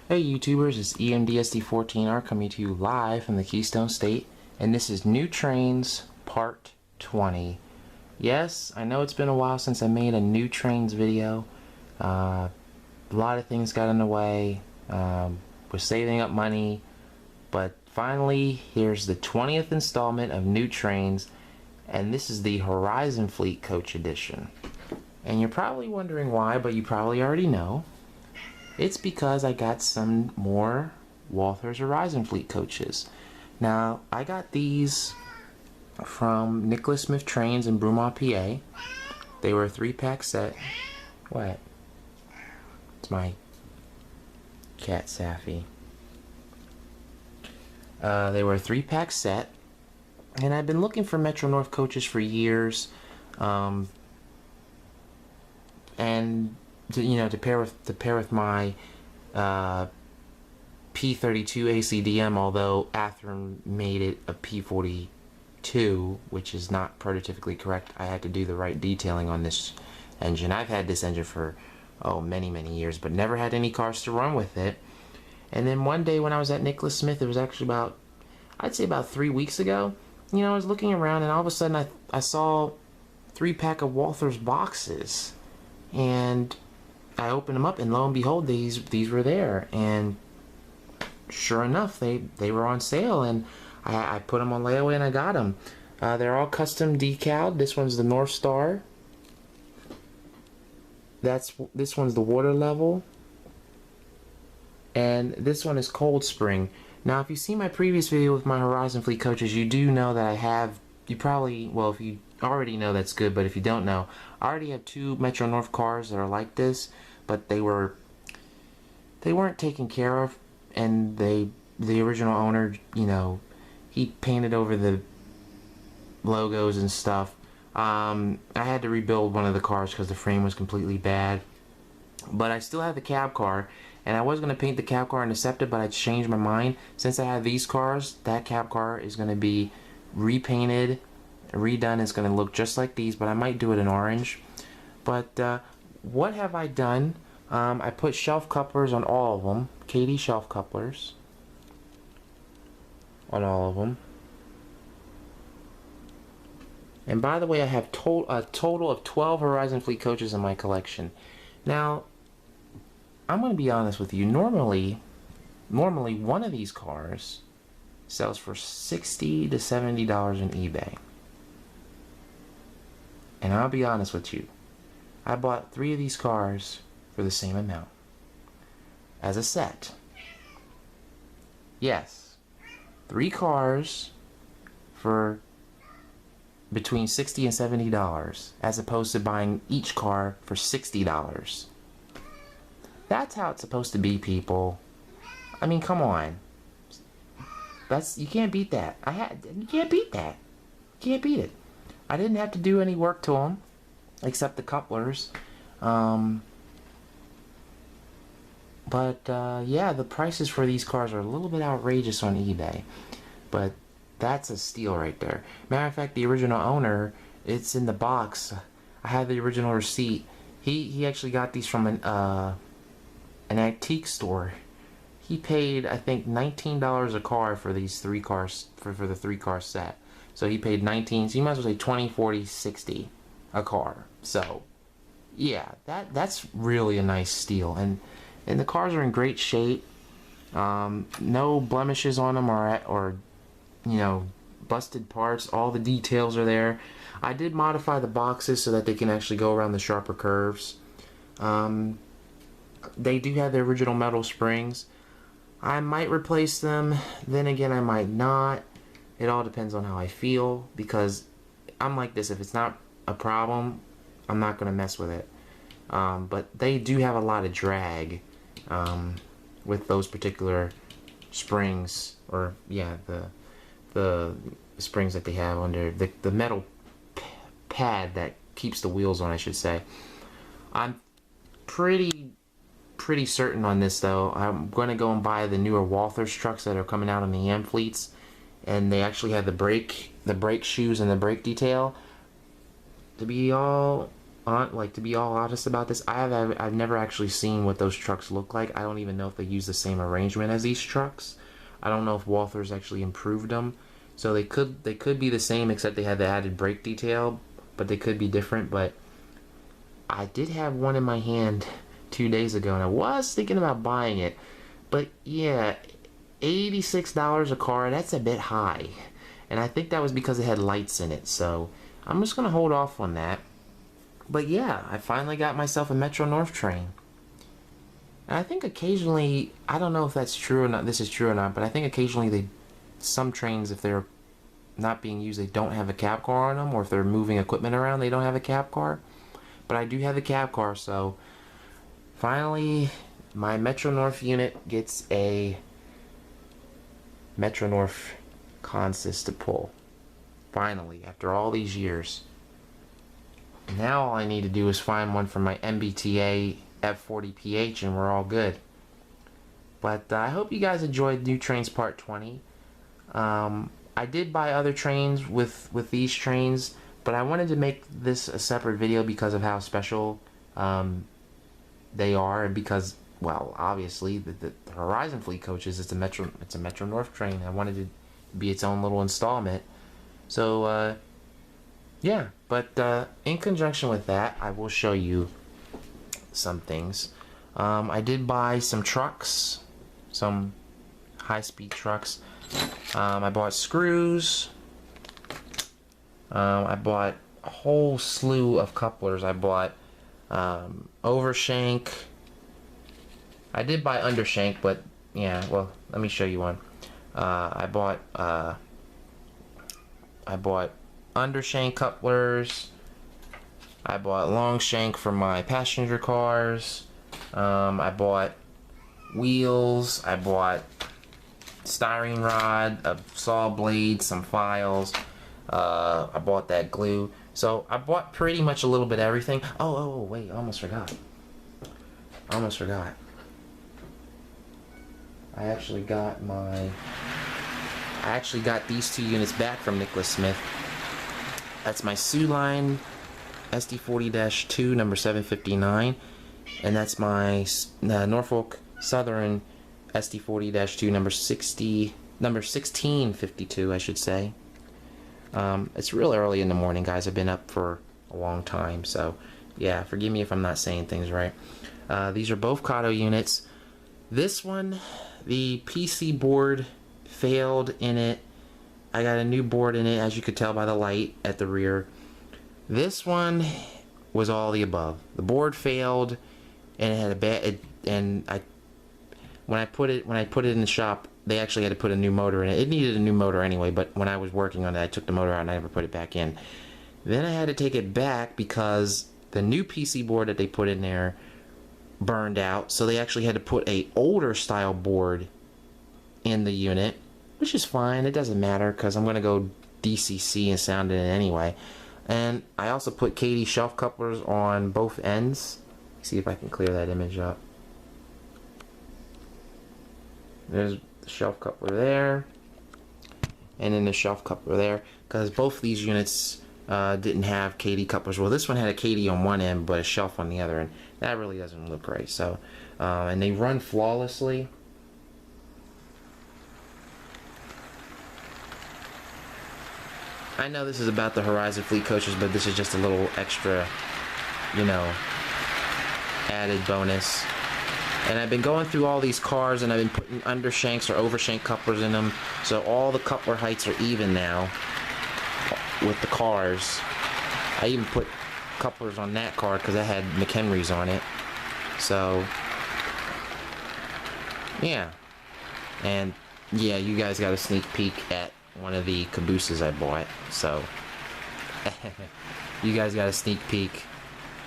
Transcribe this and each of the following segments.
Hey YouTubers, it's EMDSD14R coming to you live from the Keystone State, and this is New Trains Part 20. Yes, I know it's been a while since I made a New Trains video. A lot of things got in the way. We're saving up money, but finally here's the 20th installment of New Trains, and this is the Horizon Fleet Coach Edition. And you're probably wondering why, but you probably already know. It's because I got some more Walthers Horizon Fleet coaches. Now, I got these from Nicholas Smith Trains in Broomall PA. They were a 3-pack set. What? It's my cat Safi. They were a 3-pack set. And I've been looking for Metro North coaches for years. And to pair with my P32 ACDM, although Athearn made it a P42, which is not prototypically correct. I had to do the right detailing on this engine. I've had this engine for many years, but never had any cars to run with it. And then one day when I was at Nicholas Smith, it was actually I'd say about 3 weeks ago, I was looking around and all of a sudden I saw 3-pack of Walthers boxes, and I opened them up, and lo and behold, these were there, and sure enough, they were on sale, and I put them on layaway and I got them. They're all custom decaled. This one's the North Star. This one's the water level, and this one is Cold Spring. Now, if you see my previous video with my Horizon Fleet coaches, you do know that I have. You probably, well, if you already know, that's good, but if you don't know, I already have 2 Metro North cars that are like this, but they weren't taken care of, and the original owner, he painted over the logos and stuff. I had to rebuild one of the cars because the frame was completely bad, but I still have the cab car, and I was going to paint the cab car Interceptor, but I changed my mind. Since I have these cars, that cab car is going to be repainted, redone. It's going to look just like these, but I might do it in orange. But what have I done? I put shelf couplers on all of them, KD shelf couplers on all of them. And by the way, I have a total of 12 Horizon Fleet coaches in my collection. Now, I'm going to be honest with you. Normally one of these cars sells for $60 to $70 on eBay. And I'll be honest with you. I bought 3 of these cars for the same amount as a set. Yes, 3 cars for between $60 and $70, as opposed to buying each car for $60. That's how it's supposed to be, people. I mean, come on. You can't beat that. You can't beat that. You can't beat it. I didn't have to do any work to them, except the couplers. Yeah, the prices for these cars are a little bit outrageous on eBay, but that's a steal right there. Matter of fact, the original owner, it's in the box. I have the original receipt. He actually got these from an antique store. He paid, I think, $19 a car for these 3 cars, for the 3-car set. So he paid 19, so you might as well say 20, 40, 60 a car. So yeah, that's really a nice steal, and the cars are in great shape. No blemishes on them or busted parts. All the details are there. I did modify the boxes so that they can actually go around the sharper curves. They do have the original metal springs. I might replace them, then again I might not. It all depends on how I feel, because I'm like this: if it's not a problem, I'm not going to mess with it. But they do have a lot of drag with those particular springs, or yeah, the springs that they have under the metal pad that keeps the wheels on, I should say. I'm pretty certain on this, though. I'm going to go and buy the newer Walthers trucks that are coming out on the AM fleets, and they actually have the brake shoes and the brake detail to be all like, to be all honest about this, I've never actually seen what those trucks look like. I don't even know if they use the same arrangement as these trucks. I don't know if Walthers actually improved them. So they could be the same, except they had the added brake detail, but they could be different. But I did have one in my hand 2 days ago, and I was thinking about buying it. But yeah, $86 a car, that's a bit high. And I think that was because it had lights in it. So I'm just going to hold off on that. But yeah, I finally got myself a Metro North train. And I think occasionally, I don't know if that's true or not, this is true or not, but I think occasionally some trains, if they're not being used, they don't have a cab car on them, or if they're moving equipment around, they don't have a cab car. But I do have a cab car, so finally my Metro North unit gets a Metro North consist to pull. Finally, after all these years. Now all I need to do is find one for my MBTA F40PH and we're all good. But I hope you guys enjoyed New Trains Part 20. I did buy other trains with these trains, but I wanted to make this a separate video because of how special they are, and because, well, obviously the Horizon Fleet coaches, it's a Metro North train. I wanted to be its own little installment. So yeah, but in conjunction with that, I will show you some things. I did buy some trucks, some high-speed trucks. I bought screws. I bought a whole slew of couplers. I bought overshank. I did buy undershank, but yeah, well, let me show you one. I bought undershank couplers. I bought long shank for my passenger cars. I bought wheels. I bought styrene rod, a saw blade, some files. I bought that glue. So I bought pretty much a little bit of everything. Oh, wait, I almost forgot. I actually got these 2 units back from Nicholas Smith. That's my Sioux Line SD40-2 number 759, and that's my Norfolk Southern SD40-2 number 1652, I should say. It's real early in the morning, guys. I've been up for a long time, so yeah, forgive me if I'm not saying things right. These are both Kato units. This one, the PC board failed in it. I got a new board in it, as you could tell by the light at the rear. This one was all the above. The board failed, and it had a bad. When I put it in the shop, they actually had to put a new motor in it. It needed a new motor anyway, but when I was working on it, I took the motor out and I never put it back in. Then I had to take it back because the new PC board that they put in there burned out, so they actually had to put a older style board in the unit, which is fine. It doesn't matter because I'm going to go DCC and sound it in anyway. And I also put KD shelf couplers on both ends. See if I can clear that image up. There's the shelf coupler there, and then the shelf coupler there, because both these units didn't have KD couplers. Well, this one had a KD on one end but a shelf on the other, and that really doesn't look great. So and they run flawlessly. I know this is about the Horizon Fleet coaches, but this is just a little extra, you know, added bonus. And I've been going through all these cars, and I've been putting undershanks or overshank couplers in them, so all the coupler heights are even now with the cars. I even put couplers on that car because that had McHenry's on it. So yeah, and yeah, you guys got a sneak peek at one of the cabooses I bought, so you guys got a sneak peek,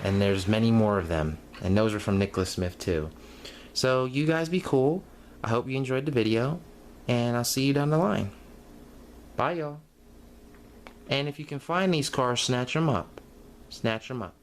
and there's many more of them, and those are from Nicholas Smith too. So you guys be cool. I hope you enjoyed the video, and I'll see you down the line. Bye, y'all. And if you can find these cars, snatch them up. Snatch them up.